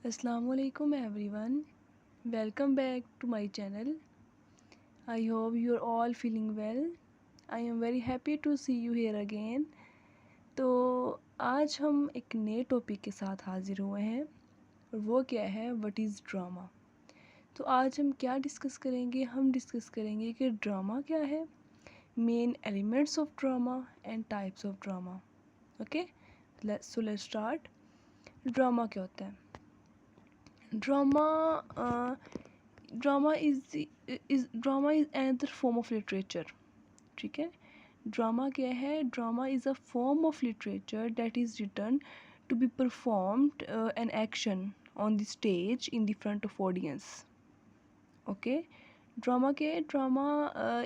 Assalamualaikum everyone. Welcome back to my channel. I hope you are all feeling well. I am very happy to see you here again. तो आज हम एक नए topic के साथ हाजिर हुए हैं और वो क्या है व्हाट इज़ ड्रामा। तो आज हम क्या डिस्कस करेंगे, हम डिस्कस करेंगे कि ड्रामा क्या है, main elements of drama and types of drama. Okay, so let's start. Drama क्या होता है? Drama drama is another form of literature. ठीक है, ड्रामा क्या है? Drama is a form of literature that is written to be performed an action on the stage in the front of audience. Okay, drama क्या है? Drama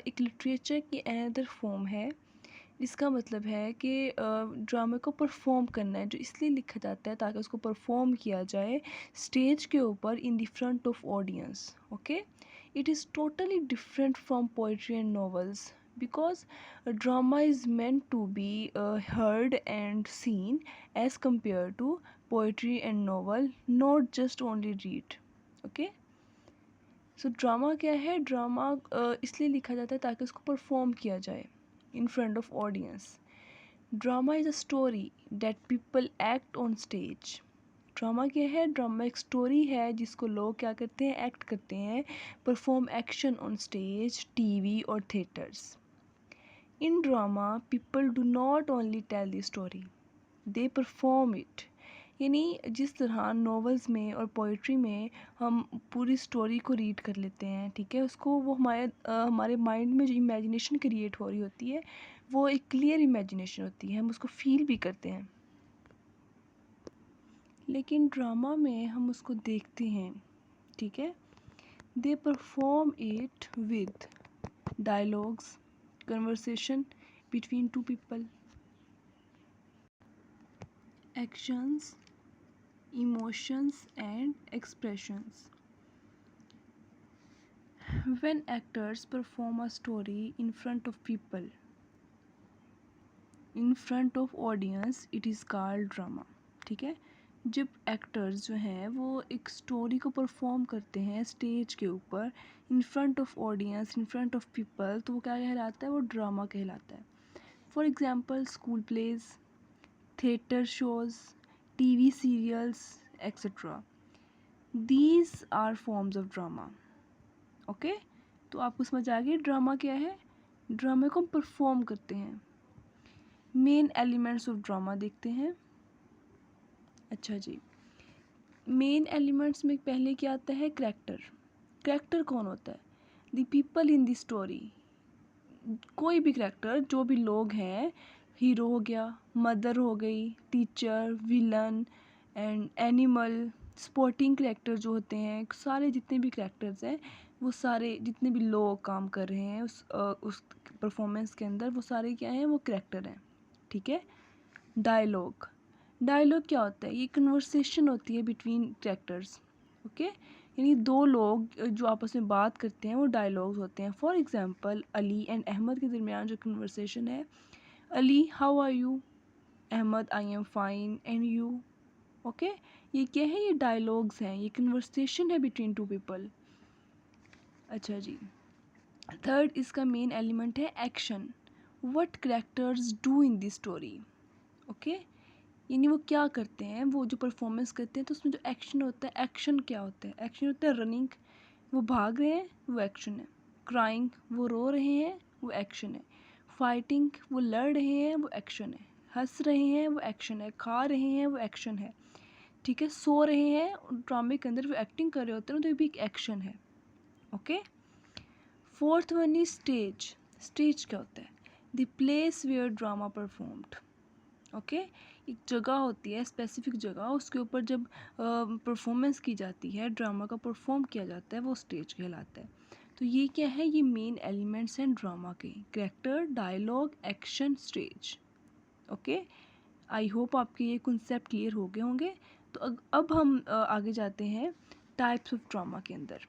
एक literature की another form है। इसका मतलब है कि ड्रामे को परफॉर्म करना है, जो इसलिए लिखा जाता है ताकि उसको परफॉर्म किया जाए स्टेज के ऊपर इन the front of audience. Okay, it is totally different from poetry and novels because drama is meant to be heard and seen as compared to poetry and novel, not just only read. Okay, so drama क्या है? Drama इसलिए लिखा जाता है ताकि उसको perform किया जाए in front of audience. Drama is a story that people act on stage. Drama क्या है? ड्रामा एक स्टोरी है जिसको लोग क्या करते हैं? एक्ट करते हैं, perform action on stage, TV और theatres. In drama people do not only tell the story, they perform it. यानी जिस तरह नॉवेल्स में और पोइट्री में हम पूरी स्टोरी को रीड कर लेते हैं, ठीक है, उसको वो हमारे माइंड में जो इमेजिनेशन क्रिएट हो रही होती है वो एक क्लियर इमेजिनेशन होती है, हम उसको फील भी करते हैं। लेकिन ड्रामा में हम उसको देखते हैं, ठीक है। दे perform it with dialogues, conversation between two people, actions, emotions and expressions. When actors perform a story in front of people, in front of audience, it is called drama. ठीक है, जब एक्टर्स जो हैं वो एक स्टोरी को perform करते हैं स्टेज के ऊपर in front of audience, in front of people, तो वो क्या कहलाता है? वो ड्रामा कहलाता है। For example school plays, theatre shows, TV serials etcetera, these are forms of drama. Okay, तो आपको समझ आ गई ड्रामा क्या है? ड्रामे को हम परफॉर्म करते हैं। मेन एलिमेंट्स ऑफ ड्रामा देखते हैं। अच्छा जी, मेन एलिमेंट्स में पहले क्या आता है? करैक्टर। करैक्टर कौन होता है? The people in the story. कोई भी करैक्टर, जो भी लोग हैं, हीरो हो गया, मदर हो गई, teacher, villain and animal, sporting character जो होते हैं, सारे जितने भी करैक्टर्स हैं, वो सारे जितने भी लोग काम कर रहे हैं उस परफॉर्मेंस के अंदर, वो सारे क्या हैं? वो करैक्टर हैं। ठीक है। डायलॉग। डायलॉग क्या होता है? ये कन्वर्सेशन होती है बिटवीन करैक्टर्स। ओके, यानी दो लोग जो आपस में बात करते हैं वो डायलॉग्स होते हैं। For example Ali and Ahmed के दरमियान जो कन्वर्सेशन है, Ali how are you, Ahmed I am fine and you. Okay, ये क्या है? ये डायलॉग्स हैं, ये कन्वर्सेशन है बिटवीन टू पीपल। अच्छा जी, थर्ड इसका मेन एलिमेंट है action. What characters do in this story. Okay, यानी वो क्या करते हैं, वो जो परफॉर्मेंस करते हैं, तो उसमें जो एक्शन होता है, एक्शन क्या होता है? एक्शन होता है रनिंग, वो भाग रहे हैं, वो एक्शन है। क्राइंग, वो रो रहे हैं, वो एक्शन है। फाइटिंग, वो लड़ रहे हैं, वो एक्शन है। हंस रहे हैं, वो एक्शन है। खा रहे हैं, वो एक्शन है। ठीक है, सो रहे हैं, ड्रामे के अंदर वो एक्टिंग कर रहे होते हैं, तो ये भी एक एक्शन है। Okay, fourth one is stage. Stage क्या होता है? The place where drama performed. Okay, एक जगह होती है, स्पेसिफिक जगह, उसके ऊपर जब परफॉर्मेंस की जाती है, ड्रामा का परफॉर्म किया जाता है, वो स्टेज कहलाता है। तो ये क्या है? ये मेन एलिमेंट्स हैं ड्रामा के, character, dialogue, action, stage. Okay, I hope आपके ये कॉन्सेप्ट क्लियर हो गए होंगे। तो अब हम आगे जाते हैं टाइप्स ऑफ ड्रामा के अंदर।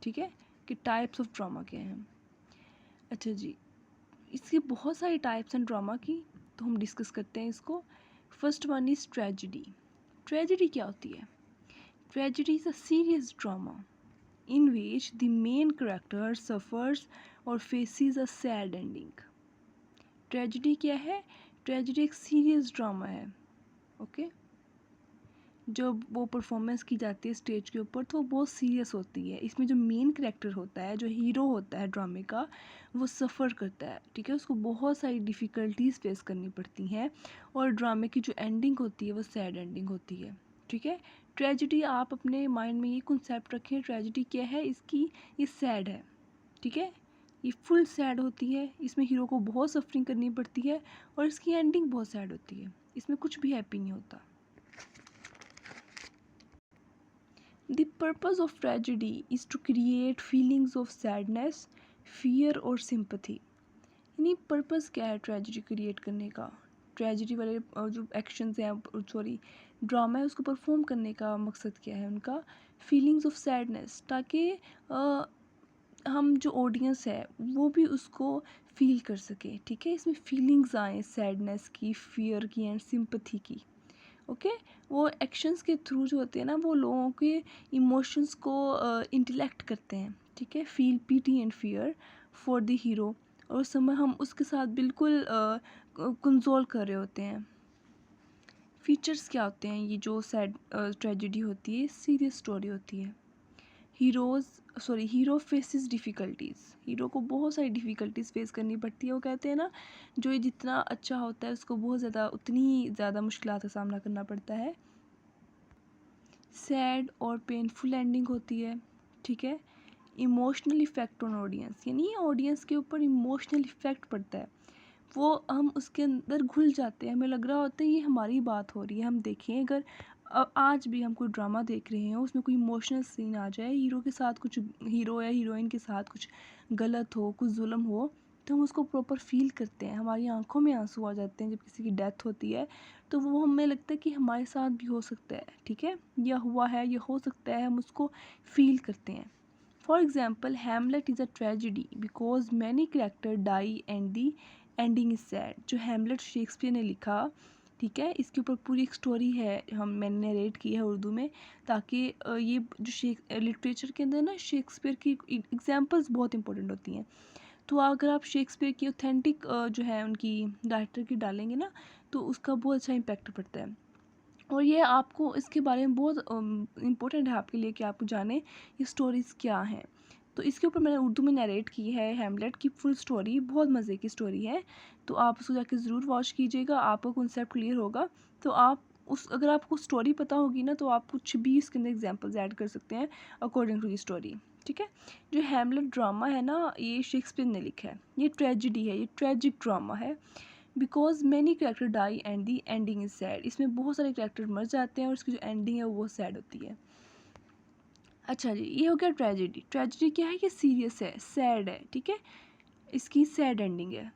ठीक है, कि टाइप्स ऑफ ड्रामा क्या हैं। अच्छा जी, इसकी बहुत सारी टाइप्स हैं ड्रामा की, तो हम डिस्कस करते हैं इसको। First one is tragedy. Tragedy क्या होती है? Tragedy is a serious drama in which the main character suffers or faces a sad ending. Tragedy क्या है? ट्रेजिडी एक सीरियस ड्रामा है, ओके। जब वो परफॉर्मेंस की जाती है स्टेज के ऊपर तो वो बहुत सीरियस होती है। इसमें जो मेन कैरेक्टर होता है, जो हीरो होता है ड्रामे का, वो सफ़र करता है, ठीक है। उसको बहुत सारी डिफ़िकल्टीज फेस करनी पड़ती हैं और ड्रामे की जो एंडिंग होती है वो सैड एंडिंग होती है, ठीक है। ट्रेजिडी, आप अपने माइंड में ये कॉन्सेप्ट रखें, ट्रेजिडी क्या है इसकी, ये सैड है, ठीक है। ये फुल सैड होती है, इसमें हीरो को बहुत सफरिंग करनी पड़ती है और इसकी एंडिंग बहुत सैड होती है, इसमें कुछ भी हैप्पी नहीं होता। The purpose of tragedy is to create feelings of sadness, fear और सिंपथी। यानी पर्पस क्या है ट्रेजिडी क्रिएट करने का? ट्रेजिडी वाले जो एक्शंस हैं, सॉरी ड्रामा है, उसको परफॉर्म करने का मकसद क्या है उनका? फीलिंग्स ऑफ सैडनेस, ताकि हम जो ऑडियंस है वो भी उसको फील कर सके, ठीक है। इसमें फीलिंग्स आए सैडनेस की, फियर की एंड सिंपथी की, ओके। वो एक्शंस के थ्रू जो होते हैं ना, वो लोगों के इमोशंस को इंटेलेक्ट करते हैं, ठीक है। Feel PT and fear for the hero, और उस समय हम उसके साथ बिल्कुल कंसोल कर रहे होते हैं। फीचर्स क्या होते हैं? ये जो सैड ट्रेजिडी होती है, सीरियस स्टोरी होती है। हीरो फेसेस डिफ़िकल्टीज़, हीरो को बहुत सारी डिफ़िकल्टीज़ फेस करनी पड़ती है। वो कहते हैं ना, जो ये जितना अच्छा होता है उसको बहुत ज़्यादा, उतनी ज़्यादा मुश्किलात का सामना करना पड़ता है। सैड और पेनफुल एंडिंग होती है, ठीक है। इमोशनल इफ़ेक्ट ऑन ऑडियंस, यानी ऑडियंस के ऊपर इमोशनल इफ़ेक्ट पड़ता है, वो हम उसके अंदर घुल जाते हैं, हमें लग रहा होता है ये हमारी बात हो रही है। हम देखें, अगर आज भी हम कोई ड्रामा देख रहे हैं, उसमें कोई इमोशनल सीन आ जाए, हीरो के साथ कुछ, हीरो या हीरोइन के साथ कुछ गलत हो, कुछ जुल्म हो, तो हम उसको प्रॉपर फील करते हैं, हमारी आंखों में आंसू आ जाते हैं। जब किसी की डेथ होती है तो वो हमें लगता है कि हमारे साथ भी हो सकता है, ठीक है, या हुआ है, या हो सकता है, हम उसको फील करते हैं। For example, Hamlet is a tragedy because many character die and the ending is sad. जो हैमलेट शेक्सपियर ने लिखा, ठीक है, इसके ऊपर पूरी एक स्टोरी है, मैंने नरेट की है उर्दू में, ताकि ये जो लिटरेचर के अंदर ना शेक्सपियर की एग्जांपल्स बहुत इंपॉर्टेंट होती हैं। तो अगर आप शेक्सपियर की ऑथेंटिक जो है उनकी डायरेक्टर की डालेंगे ना, तो उसका बहुत अच्छा इम्पैक्ट पड़ता है। और ये आपको इसके बारे में बहुत इम्पोर्टेंट है आपके लिए कि आप जानें ये स्टोरीज़ क्या हैं। तो इसके ऊपर मैंने उर्दू में नरेट की है हैमलेट की फुल स्टोरी, बहुत मज़े की स्टोरी है। तो आप उसको जाके ज़रूर वॉच कीजिएगा, आपका कॉन्सेप्ट क्लियर होगा। तो आप उस, अगर आपको स्टोरी पता होगी ना, तो आप कुछ भी इसके अंदर एग्जाम्पल्स ऐड कर सकते हैं अकॉर्डिंग टू दी स्टोरी, ठीक है। जो हैमलेट ड्रामा है ना, ये शेक्सपियर ने लिखा है, ये ट्रेजिडी है, ये ट्रेजिक ड्रामा है। Because many character die and the ending is sad, इसमें बहुत सारे कैरेक्टर मर जाते हैं और इसकी जो एंडिंग है वो सैड होती है। अच्छा जी, ये हो गया ट्रेजिडी। ट्रेजिडी क्या है? ये सीरियस है, सैड है, ठीक है, इसकी सैड एंडिंग है।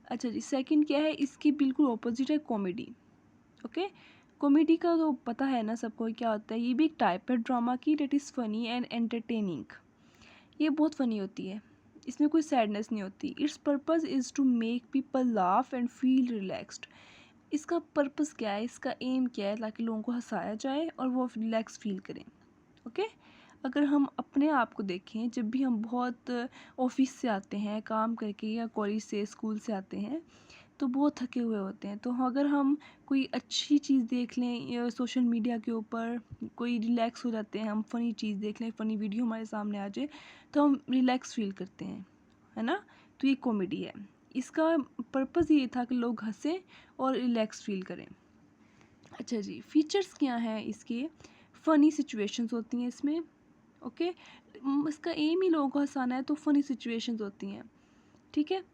अच्छा जी, सेकंड क्या है? इसकी बिल्कुल ऑपोजिट है कॉमेडी, ओके। कॉमेडी का तो पता है ना सबको क्या होता है, ये भी एक टाइप है ड्रामा की, that is funny and entertaining. ये बहुत फ़नी होती है, इसमें कोई सैडनेस नहीं होती। Its purpose is to make people laugh and feel relaxed. इसका पर्पस क्या है, इसका एम क्या है? ताकि लोगों को हंसाया जाए और वो रिलैक्स फील करें, ओके। अगर हम अपने आप को देखें, जब भी हम बहुत ऑफिस से आते हैं काम करके, या कॉलेज से, स्कूल से आते हैं, तो बहुत थके हुए होते हैं। तो अगर हम कोई अच्छी चीज़ देख लें या सोशल मीडिया के ऊपर, कोई रिलैक्स हो जाते हैं, हम फ़नी चीज़ देख लें, फ़नी वीडियो हमारे सामने आ जाए, तो हम रिलैक्स फील करते हैं, है ना। तो ये कॉमेडी है, इसका पर्पज़ ये था कि लोग हंसें और रिलैक्स फील करें। अच्छा जी, फीचर्स क्या हैं इसके? फ़नी सिचुएशंस होती हैं इसमें, ओके। इसका एम ही लोगों को हंसाना है, तो फ़नी सिचुएशंस होती हैं, ठीक है।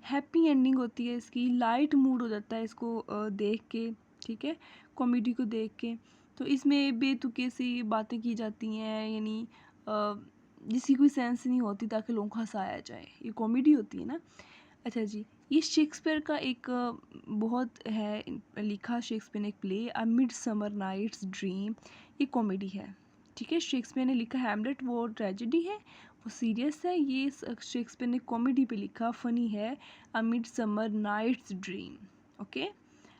हैप्पी एंडिंग होती है इसकी, लाइट मूड हो जाता है इसको देख के, ठीक है, कॉमेडी को देख के। तो इसमें बेतुके सी बातें की जाती हैं, यानी जिसकी कोई सेंस नहीं होती, ताकि लोगों को हंसाया जाए, ये कॉमेडी होती है ना। अच्छा जी, ये शेक्सपियर का एक बहुत है लिखा शेक्सपियर ने एक play, a midsummer night's dream, ये कॉमेडी है, ठीक है। शेक्सपियर ने लिखा हैमलेट, वो ट्रेजेडी है, वो सीरियस है। ये शेक्सपियर ने कॉमेडी पे लिखा, फ़नी है, a midsummer night's dream, okay.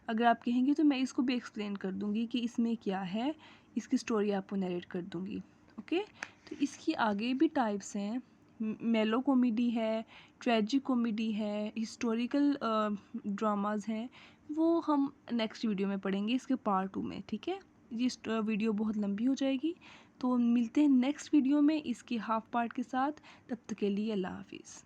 अगर आप कहेंगे तो मैं इसको भी एक्सप्लेन कर दूंगी कि इसमें क्या है। इसकी स्टोरी आपको नरेट कर दूँगी। ओके, तो इसकी आगे भी टाइप्स हैं, मेलो कॉमेडी है, ट्रेजिक कॉमेडी है, हिस्टोरिकल ड्रामास हैं, वो हम नेक्स्ट वीडियो में पढ़ेंगे इसके पार्ट 2 में, ठीक है। ये वीडियो बहुत लंबी हो जाएगी, तो मिलते हैं नेक्स्ट वीडियो में इसके हाफ पार्ट के साथ। तब तक के लिए अल्लाह हाफिज़।